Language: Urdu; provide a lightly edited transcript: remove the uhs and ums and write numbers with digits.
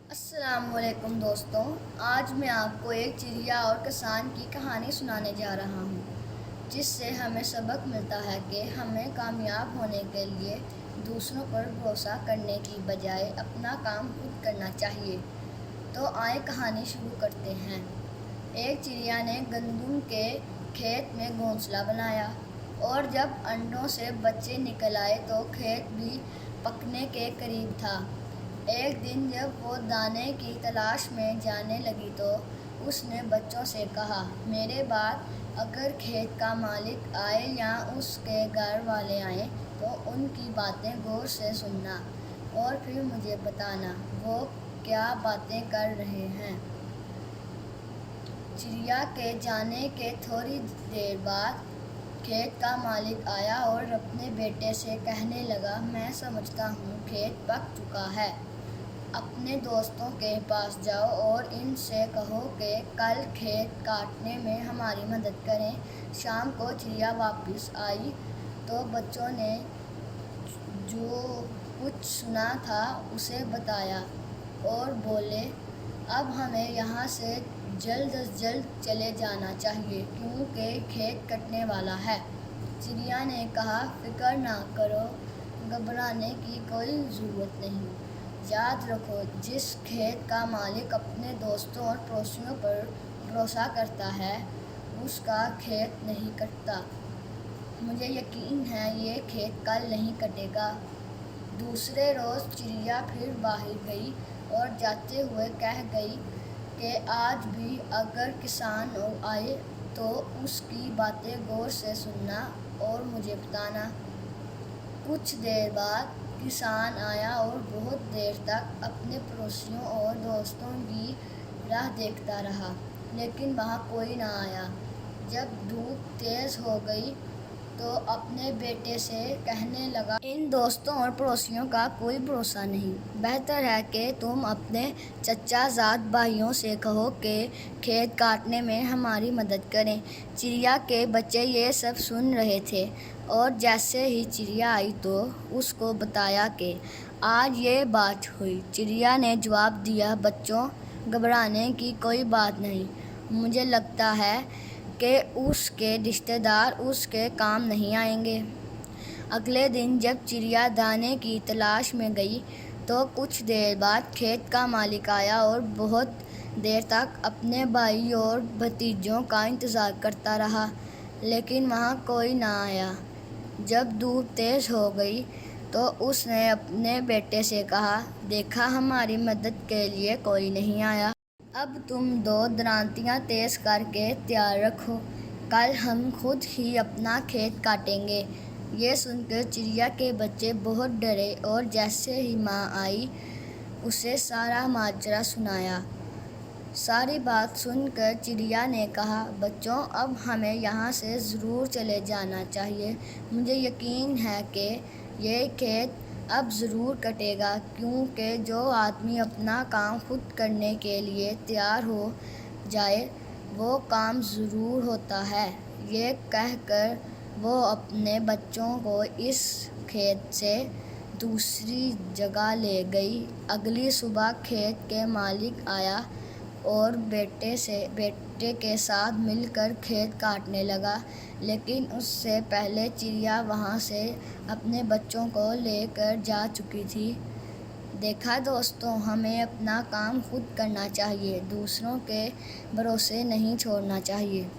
السلام علیکم دوستوں، آج میں آپ کو ایک چڑیا اور کسان کی کہانی سنانے جا رہا ہوں، جس سے ہمیں سبق ملتا ہے کہ ہمیں کامیاب ہونے کے لیے دوسروں پر بھروسہ کرنے کی بجائے اپنا کام خود کرنا چاہیے۔ تو آئیں کہانی شروع کرتے ہیں۔ ایک چڑیا نے گندم کے کھیت میں گھونسلہ بنایا، اور جب انڈوں سے بچے نکل آئے تو کھیت بھی پکنے کے قریب تھا۔ ایک دن جب وہ دانے کی تلاش میں جانے لگی تو اس نے بچوں سے کہا، میرے بعد اگر کھیت کا مالک آئے یا اس کے گھر والے آئیں تو ان کی باتیں غور سے سننا اور پھر مجھے بتانا وہ کیا باتیں کر رہے ہیں۔ چڑیا کے جانے کے تھوڑی دیر بعد کھیت کا مالک آیا اور اپنے بیٹے سے کہنے لگا، میں سمجھتا ہوں کھیت پک چکا ہے۔ اپنے دوستوں کے پاس جاؤ اور ان سے کہو کہ کل کھیت کاٹنے میں ہماری مدد کریں۔ شام کو چڑیا واپس آئی تو بچوں نے جو کچھ سنا تھا اسے بتایا اور بولے، اب ہمیں یہاں سے جلد از جلد چلے جانا چاہیے کیونکہ کھیت کٹنے والا ہے۔ چڑیا نے کہا، فکر نہ کرو، گھبرانے کی کوئی ضرورت نہیں۔ یاد رکھو، جس کھیت کا مالک اپنے دوستوں اور پڑوسیوں پر بھروسہ کرتا ہے اس کا کھیت نہیں کٹتا۔ مجھے یقین ہے یہ کھیت کل نہیں کٹے گا۔ دوسرے روز چڑیا پھر باہر گئی اور جاتے ہوئے کہہ گئی کہ آج بھی اگر کسان آئے تو اس کی باتیں غور سے سننا اور مجھے بتانا۔ کچھ دیر بعد کسان آیا اور بہت دیر تک اپنے پڑوسیوں اور دوستوں کی راہ دیکھتا رہا، لیکن وہاں کوئی نہ آیا۔ جب دھوپ تیز ہو گئی تو اپنے بیٹے سے کہنے لگا، ان دوستوں اور پڑوسیوں کا کوئی بھروسہ نہیں۔ بہتر ہے کہ تم اپنے چچا زاد بھائیوں سے کہو کہ کھیت کاٹنے میں ہماری مدد کریں۔ چڑیا کے بچے یہ سب سن رہے تھے اور جیسے ہی چڑیا آئی تو اس کو بتایا کہ آج یہ بات ہوئی۔ چڑیا نے جواب دیا، بچوں، گھبرانے کی کوئی بات نہیں۔ مجھے لگتا ہے کہ اس کے رشتہ دار اس کے کام نہیں آئیں گے۔ اگلے دن جب چڑیا دانے کی تلاش میں گئی تو کچھ دیر بعد کھیت کا مالک آیا اور بہت دیر تک اپنے بھائی اور بھتیجوں کا انتظار کرتا رہا، لیکن وہاں کوئی نہ آیا۔ جب دھوپ تیز ہو گئی تو اس نے اپنے بیٹے سے کہا، دیکھا، ہماری مدد کے لیے کوئی نہیں آیا۔ اب تم دو درانتیاں تیز کر کے تیار رکھو، کل ہم خود ہی اپنا کھیت کاٹیں گے۔ یہ سن کر چڑیا کے بچے بہت ڈرے اور جیسے ہی ماں آئی اسے سارا ماجرا سنایا۔ ساری بات سن کر چڑیا نے کہا، بچوں، اب ہمیں یہاں سے ضرور چلے جانا چاہیے۔ مجھے یقین ہے کہ یہ کھیت اب ضرور کٹے گا کیونکہ جو آدمی اپنا کام خود کرنے کے لیے تیار ہو جائے وہ کام ضرور ہوتا ہے۔ یہ کہہ کر وہ اپنے بچوں کو اس کھیت سے دوسری جگہ لے گئی۔ اگلی صبح کھیت کے مالک آیا اور بیٹے کے ساتھ مل کر کھیت کاٹنے لگا، لیکن اس سے پہلے چڑیا وہاں سے اپنے بچوں کو لے کر جا چکی تھی۔ دیکھا دوستوں، ہمیں اپنا کام خود کرنا چاہیے، دوسروں کے بھروسے نہیں چھوڑنا چاہیے۔